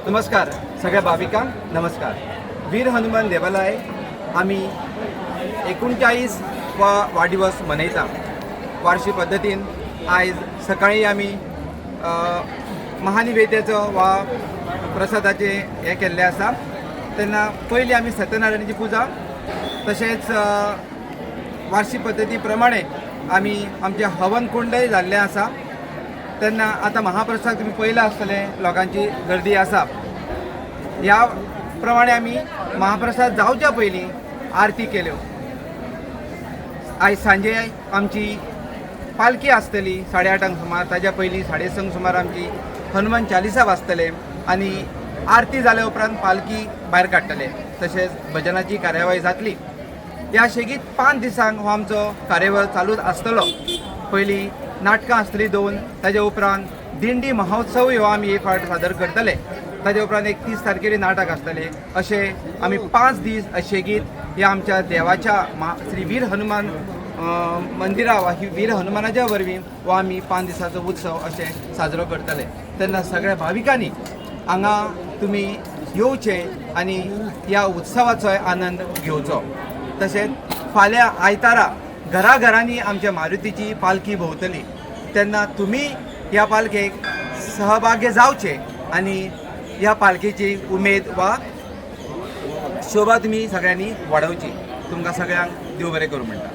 नमस्कार सगळ्या भाविकांक नमस्कार. वीर हनुमान देवालय आम्ही 39 वाढदिवस मनयता. वार्षिक पद्धतीन आज सकाळी आम्ही महानिवेद्याचो वा प्रसादाचे हे केल्ले आसा. तेन्ना पयलीं आमी सत्यनारायणाची पुजा तशेंच वार्षिक पद्धती प्रमाणे आमी आमचे हवन कुंडय जाल्ले आसा. तेन्ना आतां महाप्रसाद तुम्ही पयला आसतले लोकांची गर्दी आसा. ह्या प्रमाणे आमी महाप्रसाद जावच्या पयलीं आरती केल्यो. आयज सांजे आमची पालखी आसतली 8:30 सुमार. ताज्या पयलीं 6:30 सुमार आमची हनुमान चालिसा वाजतले आनी आरती जाल्या उपरांत पालखी भायर काडटले. तशेंच भजनाची कार्यावळ जातली. ह्या शेगीत 5 दिसांक हो आमचो कार्यावळ चालूच आसतलो. पयलीं नाटकां आसतलीं 2, ताज्या उपरांत दिंडी महोत्सव हो आमी एक फावट सादर करतले. ताज्या उपरांत 31 तारखेर नाटक आसतले. अशे आमी 5 दीस शेगीत ह्या आमच्या देवाच्या श्री वीर हनुमान मंदिरा वा वीर हनुमानाच्या वरवीं हो आमी 5 दिसाचो उत्सव अशे साजरो करतले. तेन्ना सगळ्या भाविकांनी हांगा तुमी येवचें आनी ह्या उत्सवाचोय आनंद घेवचो. तशेंच फाल्यां आयतारा घराघरांनी आमच्या मारुतीची पालखी भोंवतली. तेन्ना तुमी ह्या पालखेक सहभागी जावचे आनी ह्या पालखेची उमेद वा शोभा तुमी सगळ्यांनी वाडोवची. तुमकां सगळ्यांक देव बरें करूं म्हणटा.